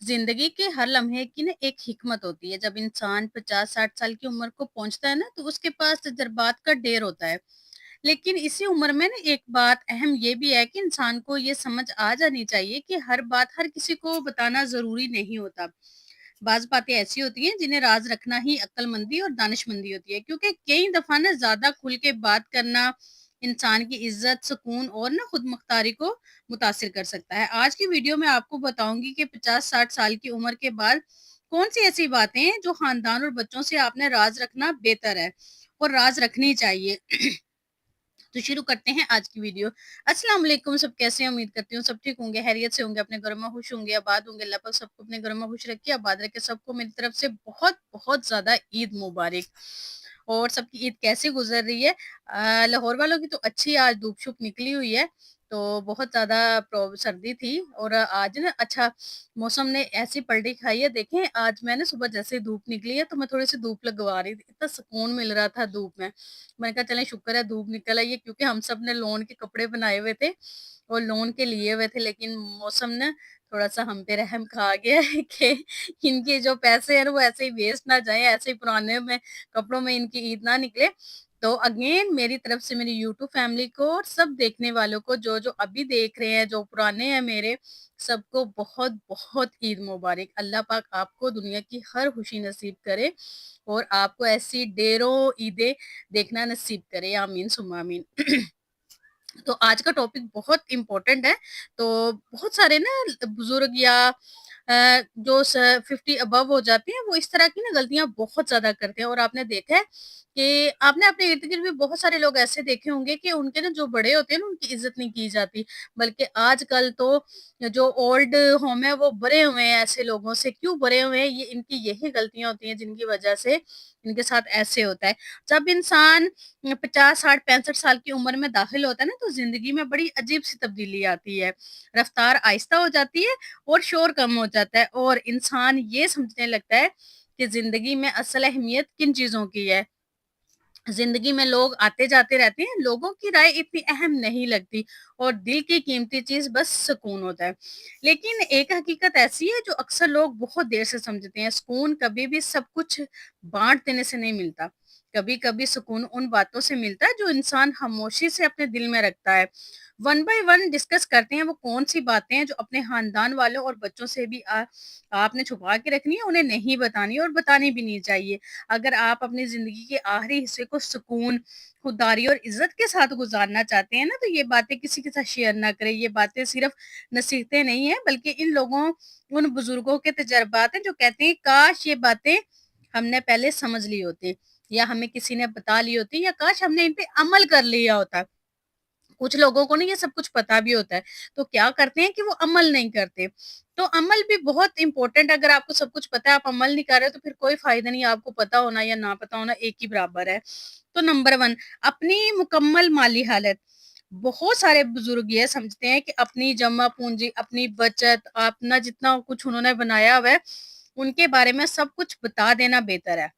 जिंदगी के हर लम्हे की ना एक हिकमत होती है। जब इंसान 50-60 साल की उम्र को पहुंचता है ना, तो उसके पास तजर्बात का ढेर होता है। लेकिन इसी उम्र में ना एक बात अहम ये भी है कि इंसान को ये समझ आ जानी चाहिए कि हर बात हर किसी को बताना जरूरी नहीं होता। बाज बातें ऐसी होती हैं जिन्हें राज रखना ही अक्लमंदी और दानिशमंदी होती है, क्योंकि कई दफा ना ज्यादा खुल के बात करना इंसान की इज्जत, सुकून और ना खुद मुख्तारी को मुतासिर कर सकता है। आज की वीडियो में आपको बताऊंगी कि 50-60 साल की उम्र के बाद कौन सी ऐसी बातें हैं जो खानदान और बच्चों से आपने राज रखना बेहतर है और राज रखनी चाहिए। तो शुरू करते हैं आज की वीडियो। अस्सलाम वालेकुम, सब कैसे हैं? उम्मीद करती हूँ सब ठीक होंगे, हैरियत से होंगे, अपने घरों में खुश होंगे, आबाद होंगे। अल्लाह पाक सबको अपने घरों में खुश रखे, आबाद रखे। सबको मेरी तरफ से बहुत बहुत ज्यादा ईद मुबारक। और सबकी ईद कैसे गुजर रही है? लाहौर वालों की तो अच्छी आज धूप शुप निकली हुई है। तो बहुत ज्यादा सर्दी थी और आज ना अच्छा मौसम ने ऐसी पलटी खाई है। देखें, आज मैंने सुबह जैसे धूप निकली है तो मैं थोड़ी सी धूप लगवा रही थी, इतना सुकून मिल रहा था धूप में। मैंने कहा चलें, शुक्र है धूप निकल आई है, क्योंकि हम सब ने लोन के कपड़े बनाए हुए थे और लोन के लिए हुए थे, लेकिन मौसम ने थोड़ा सा हम पे रहम खा गया है कि इनके जो पैसे हैं वो ऐसे ही वेस्ट ना जाए, ऐसे ही पुराने में कपड़ों में इनकी ईद ना निकले। तो अगेन मेरी तरफ से मेरी यूट्यूब फैमिली को और सब देखने वालों को, जो जो अभी देख रहे हैं, जो पुराने हैं मेरे, सबको बहुत बहुत ईद मुबारक। अल्लाह पाक आपको दुनिया की हर खुशी नसीब करे और आपको ऐसी ढेरों ईदें देखना नसीब करे। आमीन सुम्मा आमीन। तो आज का टॉपिक बहुत इम्पोर्टेंट है। तो बहुत सारे ना बुजुर्ग या जो 50 अबव हो जाते हैं, वो इस तरह की ना गलतियां बहुत ज्यादा करते हैं। और आपने देखा है कि आपने अपने इर्द गिर्द भी बहुत सारे लोग ऐसे देखे होंगे कि उनके ना जो बड़े होते हैं ना, उनकी इज्जत नहीं की जाती। बल्कि आजकल तो जो ओल्ड होम है वो भरे हुए हैं ऐसे लोगों से। क्यों भरे हुए हैं? ये इनकी यही गलतियां होती हैं जिनकी वजह से इनके साथ ऐसे होता है। जब इंसान 50, 60, 65 साल की उम्र में दाखिल होता है ना, तो जिंदगी में बड़ी अजीब सी तब्दीली आती है। रफ्तार आहिस्ता हो जाती है और शोर कम हो जाता है और इंसान ये समझने लगता है कि जिंदगी में असल अहमियत किन चीजों की है। जिंदगी में लोग आते जाते रहते हैं, लोगों की राय इतनी अहम नहीं लगती और दिल की कीमती चीज बस सुकून होता है। लेकिन एक हकीकत ऐसी है जो अक्सर लोग बहुत देर से समझते हैं। सुकून कभी भी सब कुछ बांट देने से नहीं मिलता। कभी कभी सुकून उन बातों से मिलता है जो इंसान खामोशी से अपने दिल में रखता है। वन बाय वन डिस्कस करते हैं वो कौन सी बातें हैं जो अपने खानदान वालों और बच्चों से भी आपने छुपा के रखनी है, उन्हें नहीं बतानी और बतानी भी नहीं चाहिए। अगर आप अपनी जिंदगी के आखिरी हिस्से को सुकून, खुददारी और इज्जत के साथ गुजारना चाहते हैं ना, तो ये बातें किसी के साथ शेयर ना करें। ये बातें सिर्फ नसीहतें नहीं है, बल्कि इन लोगों, उन बुजुर्गों के तजर्बात हैं जो कहते हैं काश ये बातें हमने पहले समझ ली होती, या हमें किसी ने बता ली होती, या काश हमने इन पे अमल कर लिया होता। कुछ लोगों को ना ये सब कुछ पता भी होता है, तो क्या करते हैं कि वो अमल नहीं करते। तो अमल भी बहुत इंपॉर्टेंट। अगर आपको सब कुछ पता है, आप अमल नहीं कर रहे, तो फिर कोई फायदा नहीं। आपको पता होना या ना पता होना एक ही बराबर है। तो नंबर वन, अपनी मुकम्मल माली हालत। बहुत सारे बुजुर्ग ये समझते हैं कि अपनी जमा पूंजी, अपनी बचत, अपना जितना कुछ उन्होंने बनाया हुआ है, उनके बारे में सब कुछ बता देना बेहतर है,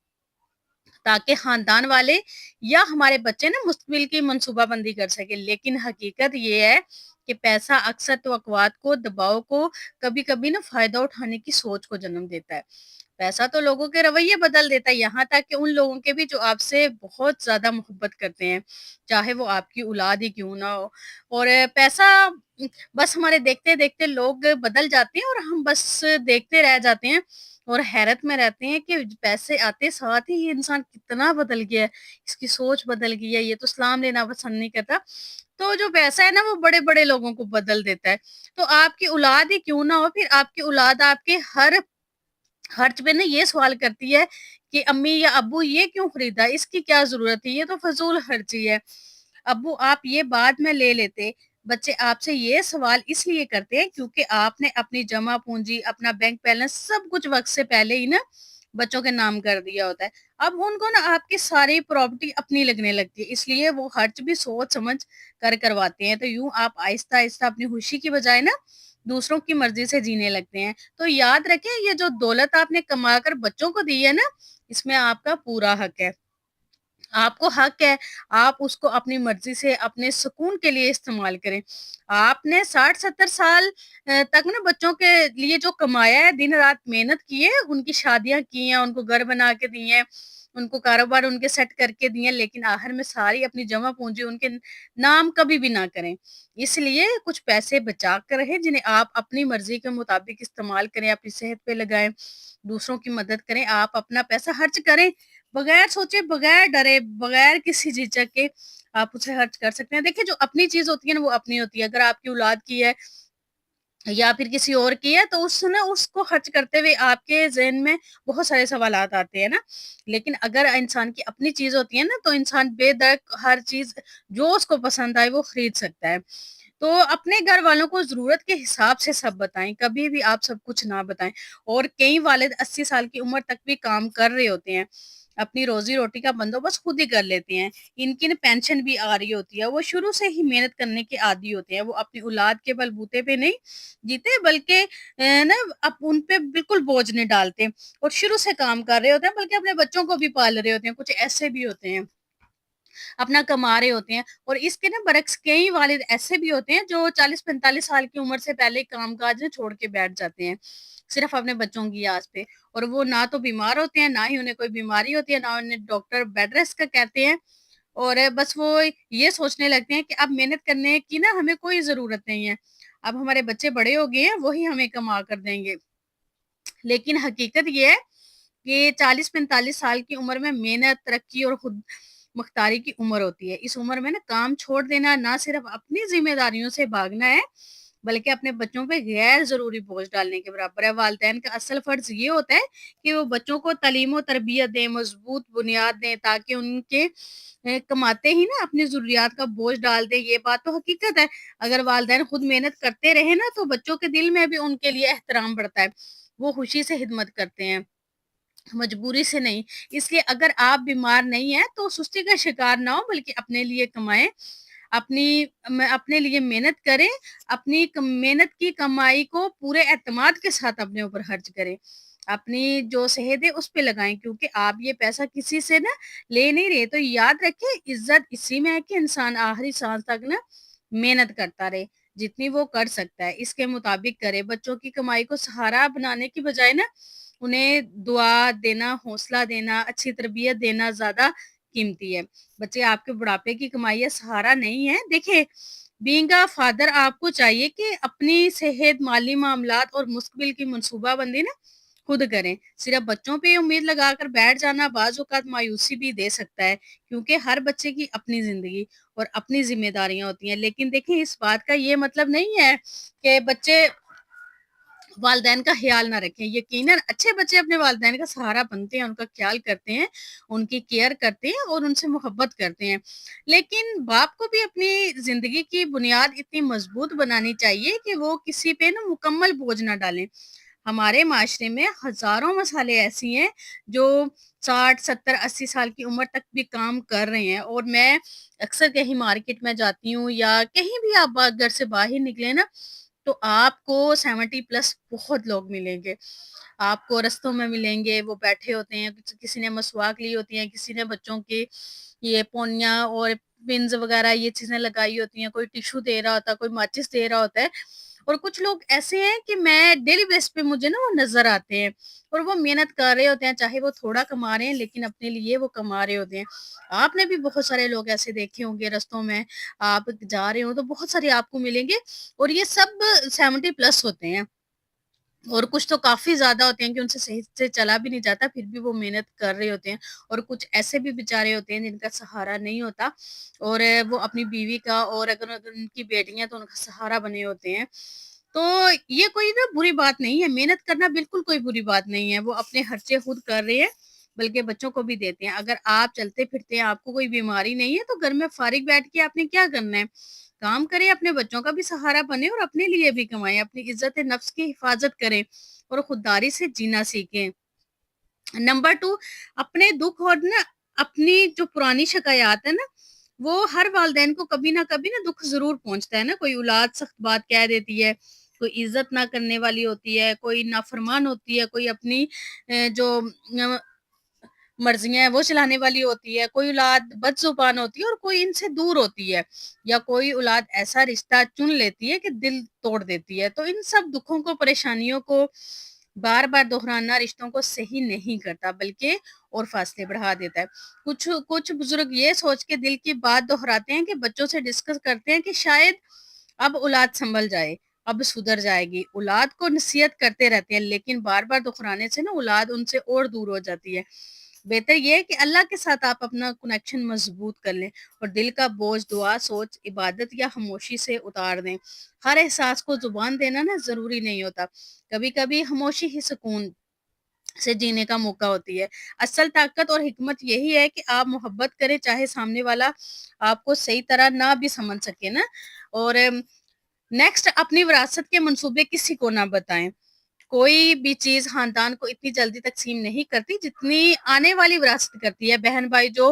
ताकि खानदान वाले या हमारे बच्चे ना मुस्तकबिल की मंसूबाबंदी कर सके। लेकिन हकीकत ये है कि पैसा अक्सर तवक्कुआत को, दबाव को, कभी कभी ना फायदा उठाने की सोच को जन्म देता है। पैसा तो लोगों के रवैये बदल देता है, यहाँ तक कि उन लोगों के भी जो आपसे बहुत ज्यादा मोहब्बत करते हैं, चाहे वो आपकी औलाद ही क्यों ना हो। और पैसा बस हमारे देखते देखते लोग बदल जाते हैं और हम बस देखते रह जाते हैं और हैरत में रहते हैं कि पैसे आते साथ ही ये इंसान कितना बदल गया है, इसकी सोच बदल गई है, ये तो सलाम लेना पसंद नहीं करता। तो जो पैसा है ना, वो बड़े बड़े लोगों को बदल देता है। तो आपकी औलाद ही क्यों ना हो, फिर आपकी औलाद आपके हर खर्च पे ना ये सवाल करती है कि अम्मी या अब्बू ये क्यों खरीदा, इसकी क्या जरूरत है, ये तो फजूल खर्ची है। अब्बू आप ये बाद में ले लेते। बच्चे आपसे ये सवाल इसलिए करते हैं क्योंकि आपने अपनी जमा पूंजी, अपना बैंक बैलेंस सब कुछ वक्त से पहले ही ना बच्चों के नाम कर दिया होता है। अब उनको ना आपकी सारी प्रॉपर्टी अपनी लगने लगती है, इसलिए वो खर्च भी सोच समझ कर करवाते हैं। तो यूं आप आहिस्ता आहिस्ता अपनी खुशी की बजाय ना दूसरों की मर्जी से जीने लगते हैं। तो याद रखें, ये जो दौलत आपने कमा कर बच्चों को दी है ना, इसमें आपका पूरा हक है। آپ کو حق ہے، آپ اس کو اپنی مرضی سے اپنے سکون کے لیے استعمال کریں۔ آپ نے 60-70 سال تک نا بچوں کے لیے جو کمایا ہے، دن رات محنت کی ہے، ان کی شادیاں کی ہیں، ان کو گھر بنا کے دیے ہیں، ان کو کاروبار ان کے سیٹ کر کے دیے ہیں، لیکن آخر میں ساری اپنی جمع پونجی ان کے نام کبھی بھی نہ کریں۔ اس لیے کچھ پیسے بچا کر رہیں جنہیں آپ اپنی مرضی کے مطابق استعمال کریں، اپنی صحت پہ لگائیں، دوسروں کی مدد کریں، آپ اپنا پیسہ خرچ کریں، بغیر سوچے، بغیر ڈرے، بغیر کسی جھجک کے آپ اسے خرچ کر سکتے ہیں۔ دیکھیے جو اپنی چیز ہوتی ہے نا وہ اپنی ہوتی ہے، اگر آپ کی اولاد کی ہے یا پھر کسی اور کی ہے تو اس کو خرچ کرتے ہوئے آپ کے ذہن میں بہت سارے سوالات آتے ہیں نا، لیکن اگر انسان کی اپنی چیز ہوتی ہے نا تو انسان بے دردِ ہر چیز جو اس کو پسند آئے وہ خرید سکتا ہے۔ تو اپنے گھر والوں کو ضرورت کے حساب سے سب بتائیں، کبھی بھی آپ سب کچھ نہ بتائیں۔ اور کئی والد 80 سال کی عمر تک بھی کام کر رہے ہوتے ہیں، اپنی روزی روٹی کا بندوبست خود ہی کر لیتے ہیں، ان کی نا پینشن بھی آ رہی ہوتی ہے، وہ شروع سے ہی محنت کرنے کے عادی ہوتے ہیں، وہ اپنی اولاد کے بلبوتے پہ نہیں جیتے بلکہ نا اب ان پہ بالکل بوجھ نہیں ڈالتے، اور شروع سے کام کر رہے ہوتے ہیں بلکہ اپنے بچوں کو بھی پال رہے ہوتے ہیں، کچھ ایسے بھی ہوتے ہیں اپنا کما رہے ہوتے ہیں۔ اور اس کے نا برعکس کئی والد ایسے بھی ہوتے ہیں جو 40-45 سال کی عمر سے پہلے کام کاج چھوڑ کے بیٹھ جاتے ہیں صرف اپنے بچوں کی آس پہ، اور وہ نہ تو بیمار ہوتے ہیں، نہ ہی انہیں کوئی بیماری ہوتی ہے، نہ انہیں ڈاکٹر بیڈ ریسٹ کا کہتے ہیں، اور بس وہ یہ سوچنے لگتے ہیں کہ اب محنت کرنے کی نا ہمیں کوئی ضرورت نہیں ہے، اب ہمارے بچے بڑے ہو گئے ہیں، وہی ہمیں کما کر دیں گے۔ لیکن حقیقت یہ ہے کہ 40-45 سال کی عمر میں محنت، ترقی اور خود مختاری کی عمر ہوتی ہے۔ اس عمر میں نا کام چھوڑ دینا نہ صرف اپنی ذمہ داریوں سے بھاگنا ہے بلکہ اپنے بچوں پہ غیر ضروری بوجھ ڈالنے کے برابر ہے۔ والدین کا اصل فرض یہ ہوتا ہے کہ وہ بچوں کو تعلیم و تربیت دیں، مضبوط بنیاد دیں، تاکہ ان کے کماتے ہی نا اپنی ضروریات کا بوجھ ڈال دیں۔ یہ بات تو حقیقت ہے، اگر والدین خود محنت کرتے رہے نا تو بچوں کے دل میں بھی ان کے لیے احترام بڑھتا ہے، وہ خوشی سے خدمت کرتے ہیں، مجبوری سے نہیں۔ اس لیے اگر آپ بیمار نہیں ہیں تو سستی کا شکار نہ ہو بلکہ اپنے لیے کمائیں، اپنی اپنے لیے محنت کریں، اپنی محنت کی کمائی کو پورے اعتماد کے ساتھ اپنے اوپر خرچ کریں، اپنی جو صحت ہے اس پہ لگائیں، کیونکہ آپ یہ پیسہ کسی سے نا لے نہیں رہے۔ تو یاد رکھیں، عزت اسی میں ہے کہ انسان آخری سانس تک نا محنت کرتا رہے، جتنی وہ کر سکتا ہے اس کے مطابق کرے، بچوں کی کمائی کو سہارا بنانے کی بجائے نا انہیں دعا دینا، حوصلہ دینا، اچھی تربیت دینا زیادہ قیمتی ہے۔ بچے آپ کے بڑھاپے کی کمائی ہے، سہارا نہیں ہے۔ دیکھیں، بینگ اے فادر آپ کو چاہیے کہ اپنی صحت، مالی معاملات اور مستقبل کی منصوبہ بندی نا خود کریں۔ صرف بچوں پہ امید لگا کر بیٹھ جانا بعض اوقات مایوسی بھی دے سکتا ہے، کیونکہ ہر بچے کی اپنی زندگی اور اپنی ذمہ داریاں ہوتی ہیں۔ لیکن دیکھیں، اس بات کا یہ مطلب نہیں ہے کہ بچے والدین کا خیال نہ رکھیں۔ یقیناً اچھے بچے اپنے والدین کا سہارا بنتے ہیں، ان کا خیال کرتے ہیں، ان کی کیئر کرتے ہیں اور ان سے محبت کرتے ہیں، لیکن باپ کو بھی اپنی زندگی کی بنیاد اتنی مضبوط بنانی چاہیے کہ وہ کسی پہ نا مکمل بوجھ نہ ڈالیں۔ ہمارے معاشرے میں ہزاروں مسئلے ایسی ہیں جو 60-70-80 سال کی عمر تک بھی کام کر رہے ہیں، اور میں اکثر کہیں مارکیٹ میں جاتی ہوں یا کہیں بھی آپ گھر سے باہر نکلے نا تو آپ کو 70 پلس بہت لوگ ملیں گے، آپ کو رستوں میں ملیں گے، وہ بیٹھے ہوتے ہیں، کسی نے مسواک لی ہوتی ہیں، کسی نے بچوں کی یہ پونیاں اور پنز وغیرہ یہ چیزیں لگائی ہوتی ہیں، کوئی ٹیشو دے رہا ہوتا ہے، کوئی ماچس دے رہا ہوتا ہے، اور کچھ لوگ ایسے ہیں کہ میں ڈیلی بیس پہ مجھے نا وہ نظر آتے ہیں، اور وہ محنت کر رہے ہوتے ہیں، چاہے وہ تھوڑا کما رہے ہیں لیکن اپنے لیے وہ کما رہے ہوتے ہیں۔ آپ نے بھی بہت سارے لوگ ایسے دیکھے ہوں گے، رستوں میں آپ جا رہے ہو تو بہت سارے آپ کو ملیں گے، اور یہ سب 70 پلس ہوتے ہیں، اور کچھ تو کافی زیادہ ہوتے ہیں کہ ان سے صحیح سے چلا بھی نہیں جاتا، پھر بھی وہ محنت کر رہے ہوتے ہیں، اور کچھ ایسے بھی بیچارے ہوتے ہیں جن کا سہارا نہیں ہوتا، اور وہ اپنی بیوی کا اور اگر ان کی بیٹیاں تو ان کا سہارا بنے ہوتے ہیں۔ تو یہ کوئی نا بری بات نہیں ہے، محنت کرنا بالکل کوئی بری بات نہیں ہے، وہ اپنے خرچے خود کر رہے ہیں بلکہ بچوں کو بھی دیتے ہیں۔ اگر آپ چلتے پھرتے ہیں، آپ کو کوئی بیماری نہیں ہے تو گھر میں فارغ بیٹھ کے آپ نے کیا کرنا ہے؟ کام کریں، اپنے بچوں کا بھی سہارا بنے اور اپنے لیے بھی کمائیں، اپنی عزت نفس کی حفاظت کریں اور خودداری سے جینا سیکھیں۔ نمبر 2، اپنے دکھ اور نا اپنی جو پرانی شکایات ہے نا وہ ہر والدین کو کبھی نہ کبھی نا دکھ ضرور پہنچتا ہے نا، کوئی اولاد سخت بات کہہ دیتی ہے، کوئی عزت نہ کرنے والی ہوتی ہے، کوئی نافرمان ہوتی ہے، کوئی اپنی جو मर्ज़ियाँ हैं वो चलाने वाली होती है, कोई औलाद बदज़ुबान होती है और कोई इनसे दूर होती है, या कोई औलाद ऐसा रिश्ता चुन लेती है कि दिल तोड़ देती है। तो इन सब दुखों को, परेशानियों को बार-बार दोहराना रिश्तों को सही नहीं करता, बल्कि और फासले बढ़ा देता है। कुछ कुछ बुज़ुर्ग ये सोच के दिल की बात दोहराते हैं कि बच्चों से डिस्कस करते हैं कि शायद अब औलाद सँभल जाए, अब सुधर जाएगी। औलाद को नसीहत करते रहते हैं, लेकिन बार-बार दोहराने से ना औलाद उनसे और दूर हो जाती है। बेहतर ये है कि अल्लाह के साथ आप अपना कनेक्शन मज़बूत कर लें और दिल का बोझ दुआ, सोच, इबादत या खामोशी से उतार दें। हर एहसास को ज़ुबान देना ना ज़रूरी नहीं होता। कभी-कभी खामोशी ही सुकून से जीने का मौका होती है। असल ताकत और हिकमत यही है कि आप मोहब्बत करें, चाहे सामने वाला आपको सही तरह ना भी समझ सके ना। और नेक्स्ट, अपनी विरासत के मंसूबे किसी को ना बताएँ। कोई भी चीज़ ख़ानदान को इतनी जल्दी तक़सीम नहीं करती जितनी आने वाली विरासत करती है। बहन-भाई जो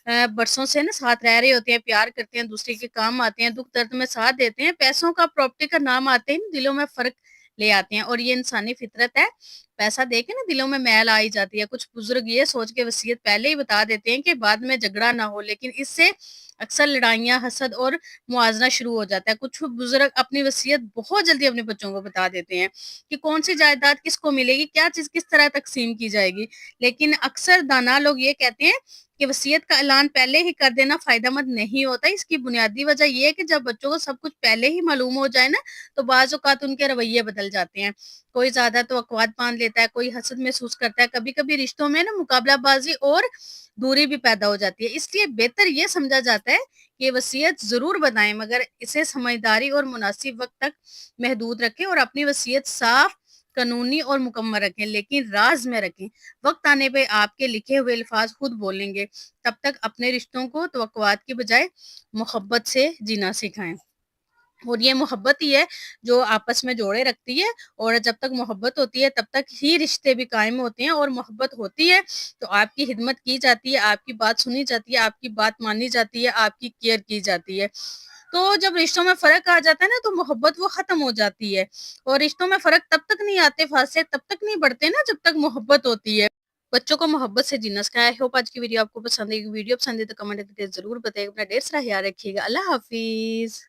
बरसों से ना साथ रह रहे होते हैं, प्यार करते हैं, दूसरे के काम आते हैं, दुःख-दर्द में साथ देते हैं, पैसों का, प्रॉपर्टी का नाम आते ही ना दिलों में फ़र्क ले आते हैं और ये इंसानी फ़ितरत है। पैसा दे के ना दिलों में मैल आ ही जाती है। कुछ बुज़ुर्ग ये सोच के वसीयत पहले ही बता देते हैं कि बाद में झगड़ा ना हो, लेकिन इससे अक्सर लड़ाइयाँ, हसद और मुआज़ना शुरू हो जाता है। कुछ बुज़ुर्ग अपनी वसीयत बहुत जल्दी अपने बच्चों को बता देते हैं कि कौन-सी जायदाद किसको मिलेगी, क्या चीज़ किस तरह तक़सीम की जाएगी। लेकिन अक्सर दाना लोग ये कहते हैं कि वसीयत का ऐलान पहले ही कर देना फ़ायदेमंद नहीं होता। इसकी बुनियादी वजह ये है कि जब बच्चों को सब कुछ पहले ही मालूम हो जाए ना, तो बाज़ औक़ात उनके रवैये बदल जाते हैं। कोई ज़्यादा तवक्कुआत बाँध लेता है, कोई हसद महसूस करता है, कभी-कभी रिश्तों में ना मुकाबलाबाज़ी और दूरी भी पैदा हो जाती है। इसलिए बेहतर ये समझा जाता है कि वसीयत ज़रूर बताएँ, मगर इसे समझदारी और मुनासिब वक़्त तक महदूद रखें और अपनी वसीयत साफ़, कानूनी और मुकम्मल रखें, लेकिन राज़ में रखें। वक़्त आने पे आपके लिखे हुए अल्फ़ाज़ खुद बोलेंगे। तब तक अपने रिश्तों को तवक्कुआत की बजाय मोहब्बत से जीना सिखाएँ। और ये मोहब्बत ही है जो आपस में जोड़े रखती है, और जब तक मोहब्बत होती है तब तक ही रिश्ते भी कायम होते हैं, और मोहब्बत होती है तो आपकी खिदमत की जाती है, आपकी बात सुनी जाती है, आपकी बात मानी जाती है, आपकी केयर की जाती है। तो जब रिश्तों में फ़र्क आ जाता है ना, तो मोहब्बत वो ख़त्म हो जाती है, और रिश्तों में फ़र्क तब तक नहीं आते, फासले तब तक नहीं बढ़ते ना जब तक मोहब्बत होती है। बच्चों को मोहब्बत से जीना सिखाएँ। आई होप आज की वीडियो आपको पसंद आई। वीडियो पसंद है तो कमेंट करके ज़रूर बताइएगा। अपना ढेर सारा ख़्याल रखिएगा। अल्लाह हाफ़िज़।